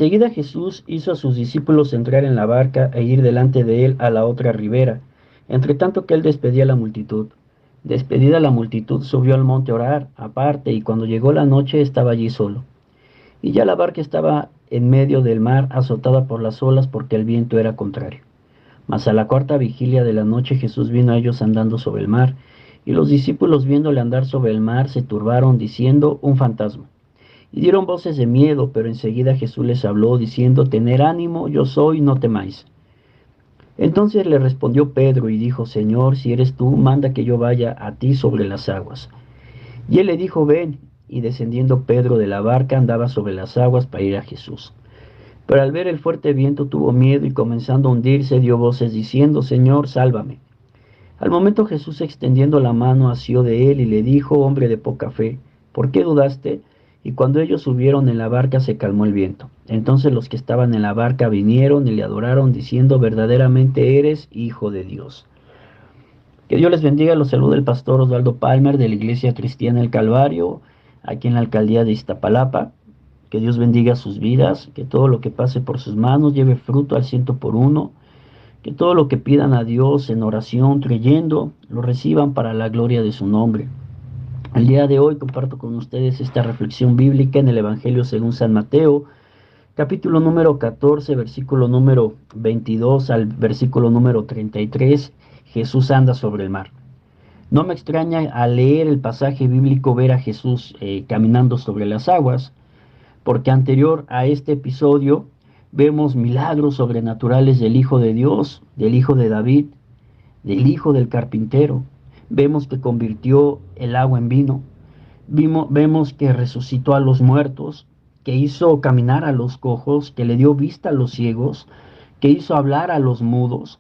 Enseguida Jesús hizo a sus discípulos entrar en la barca e ir delante de él a la otra ribera, entre tanto que él despedía a la multitud. Despedida la multitud, subió al monte a orar, aparte, y cuando llegó la noche estaba allí solo. Y ya la barca estaba en medio del mar, azotada por las olas, porque el viento era contrario. Mas a la cuarta vigilia de la noche Jesús vino a ellos andando sobre el mar, y los discípulos viéndole andar sobre el mar se turbaron, diciendo: un fantasma. Y dieron voces de miedo, pero enseguida Jesús les habló, diciendo: tened ánimo, yo soy, no temáis. Entonces le respondió Pedro y dijo: Señor, si eres tú, manda que yo vaya a ti sobre las aguas. Y él le dijo: ven. Y descendiendo Pedro de la barca andaba sobre las aguas para ir a Jesús. Pero al ver el fuerte viento tuvo miedo y comenzando a hundirse dio voces diciendo: Señor, sálvame. Al momento Jesús, extendiendo la mano, asió de él y le dijo: hombre de poca fe, ¿por qué dudaste? Y cuando ellos subieron en la barca se calmó el viento. Entonces los que estaban en la barca vinieron y le adoraron diciendo: verdaderamente eres Hijo de Dios. Que Dios les bendiga. Los saluda el pastor Osvaldo Palmer de la Iglesia Cristiana El Calvario, aquí en la alcaldía de Iztapalapa. Que Dios bendiga sus vidas, que todo lo que pase por sus manos lleve fruto al 100 por 1, que todo lo que pidan a Dios en oración, creyendo, lo reciban para la gloria de su nombre. El día de hoy comparto con ustedes esta reflexión bíblica en el Evangelio según San Mateo, capítulo número 14, versículo número 22 al versículo número 33. Jesús anda sobre el mar. No me extraña al leer el pasaje bíblico ver a Jesús caminando sobre las aguas, porque anterior a este episodio vemos milagros sobrenaturales del Hijo de Dios, del Hijo de David, del Hijo del carpintero. Vemos que convirtió el agua en vino. Vemos que resucitó a los muertos, que hizo caminar a los cojos, que le dio vista a los ciegos, que hizo hablar a los mudos,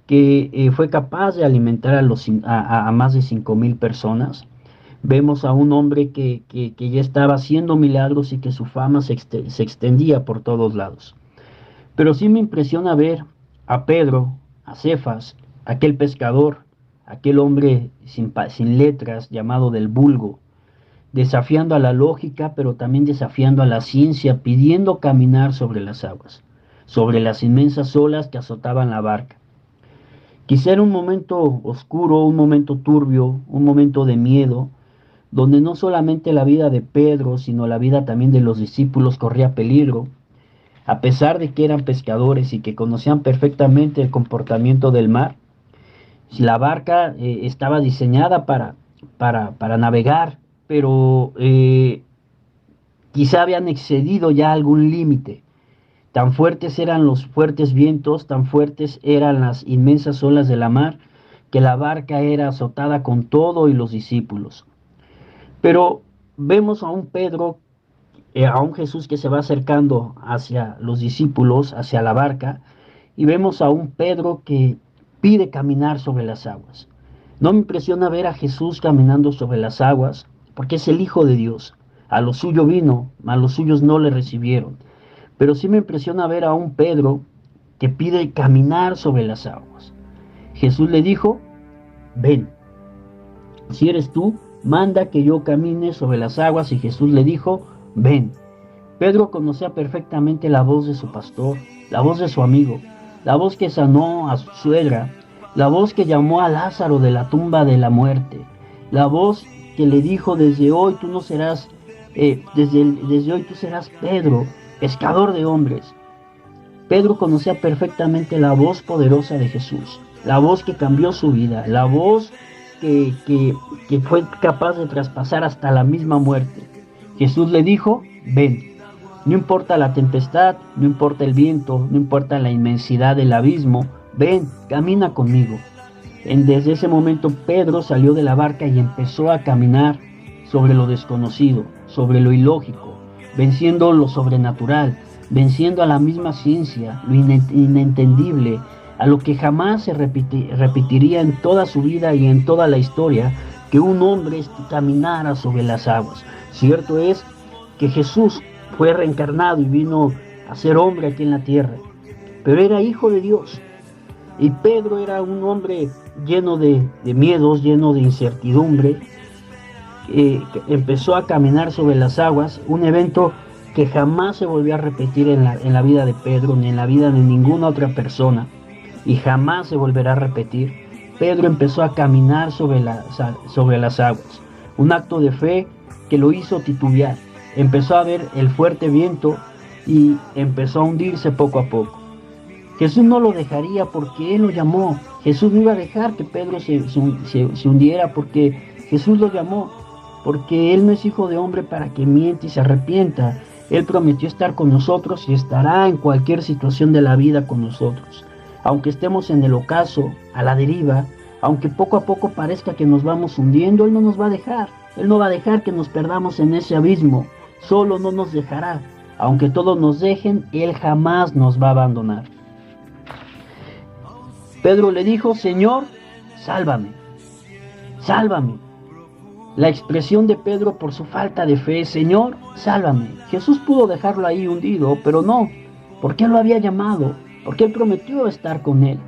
que fue capaz de alimentar a más de 5,000 personas. Vemos a un hombre que ya estaba haciendo milagros y que su fama se extendía por todos lados. Pero sí me impresiona ver a Pedro, a Cefas, aquel pescador, aquel hombre sin letras llamado del vulgo, desafiando a la lógica, pero también desafiando a la ciencia, pidiendo caminar sobre las aguas, sobre las inmensas olas que azotaban la barca. Quizá era un momento oscuro, un momento turbio, un momento de miedo, donde no solamente la vida de Pedro, sino la vida también de los discípulos corría peligro. A pesar de que eran pescadores y que conocían perfectamente el comportamiento del mar, la barca estaba diseñada para navegar, pero quizá habían excedido ya algún límite. Tan fuertes eran los fuertes vientos, tan fuertes eran las inmensas olas de la mar, que la barca era azotada con todo y los discípulos. Pero vemos a un Pedro, a un Jesús que se va acercando hacia los discípulos, hacia la barca, y vemos a un Pedro que pide caminar sobre las aguas. No me impresiona ver a Jesús caminando sobre las aguas, porque es el Hijo de Dios. A lo suyo vino, a los suyos no le recibieron. Pero sí me impresiona ver a un Pedro que pide caminar sobre las aguas. Jesús le dijo: ven. Si eres tú, manda que yo camine sobre las aguas. Y Jesús le dijo: ven. Pedro conocía perfectamente la voz de su pastor, la voz de su amigo, la voz que sanó a su suegra, la voz que llamó a Lázaro de la tumba de la muerte, la voz que le dijo: desde hoy tú no serás, desde hoy tú serás Pedro, pescador de hombres. Pedro conocía perfectamente la voz poderosa de Jesús, la voz que cambió su vida, la voz que fue capaz de traspasar hasta la misma muerte. Jesús le dijo: ven. No importa la tempestad, no importa el viento, no importa la inmensidad del abismo, ven, camina conmigo. Desde ese momento Pedro salió de la barca y empezó a caminar sobre lo desconocido, sobre lo ilógico, venciendo lo sobrenatural, venciendo a la misma ciencia, lo inentendible, a lo que jamás se repetiría en toda su vida y en toda la historia, que un hombre caminara sobre las aguas. Cierto es que Jesús fue reencarnado y vino a ser hombre aquí en la tierra, pero era Hijo de Dios. Y Pedro era un hombre lleno de miedos, lleno de incertidumbre, que empezó a caminar sobre las aguas, un evento que jamás se volvió a repetir en la vida de Pedro, ni en la vida de ninguna otra persona, y jamás se volverá a repetir. Pedro empezó a caminar sobre las aguas, un acto de fe que lo hizo titubear. Empezó a ver el fuerte viento y empezó a hundirse poco a poco. Jesús no lo dejaría porque Él lo llamó. Jesús no iba a dejar que Pedro se hundiera porque Jesús lo llamó, porque Él no es hijo de hombre para que miente y se arrepienta. Él prometió estar con nosotros y estará en cualquier situación de la vida con nosotros. Aunque estemos en el ocaso, a la deriva, aunque poco a poco parezca que nos vamos hundiendo, Él no nos va a dejar. Él no va a dejar que nos perdamos en ese abismo. Solo no nos dejará. Aunque todos nos dejen, Él jamás nos va a abandonar. Pedro le dijo: Señor, sálvame, sálvame. La expresión de Pedro por su falta de fe: Señor, sálvame. Jesús pudo dejarlo ahí hundido, pero no, porque Él lo había llamado, porque Él prometió estar con él.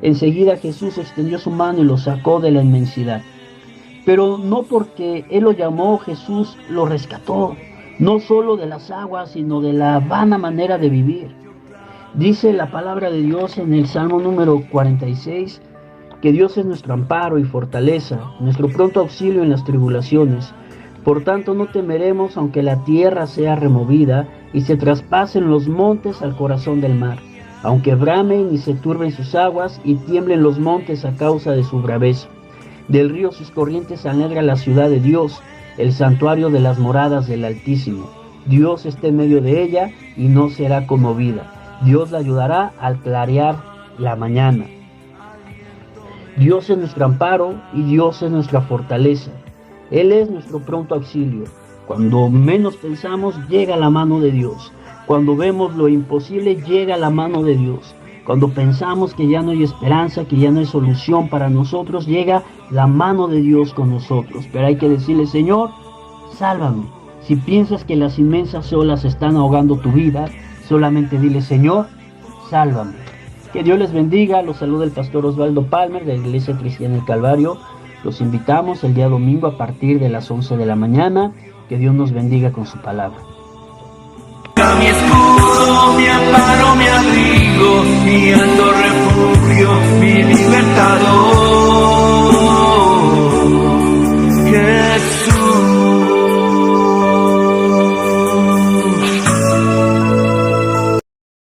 Enseguida Jesús extendió su mano y lo sacó de la inmensidad. Pero no porque Él lo llamó, Jesús lo rescató, no solo de las aguas, sino de la vana manera de vivir. Dice la palabra de Dios en el Salmo número 46, que Dios es nuestro amparo y fortaleza, nuestro pronto auxilio en las tribulaciones. Por tanto no temeremos aunque la tierra sea removida y se traspasen los montes al corazón del mar, aunque bramen y se turben sus aguas y tiemblen los montes a causa de su braveza. Del río sus corrientes alegra la ciudad de Dios, el santuario de las moradas del Altísimo. Dios está en medio de ella y no será conmovida. Dios la ayudará al clarear la mañana. Dios es nuestro amparo y Dios es nuestra fortaleza. Él es nuestro pronto auxilio. Cuando menos pensamos, llega la mano de Dios. Cuando vemos lo imposible, llega la mano de Dios. Cuando pensamos que ya no hay esperanza, que ya no hay solución para nosotros, llega la mano de Dios con nosotros. Pero hay que decirle: Señor, sálvame. Si piensas que las inmensas olas están ahogando tu vida, solamente dile: Señor, sálvame. Que Dios les bendiga. Los saluda el pastor Osvaldo Palmer de la Iglesia Cristiana del Calvario. Los invitamos el día domingo a partir de las 11 de la mañana. Que Dios nos bendiga con su palabra. Mi escudo, mi amparo, mi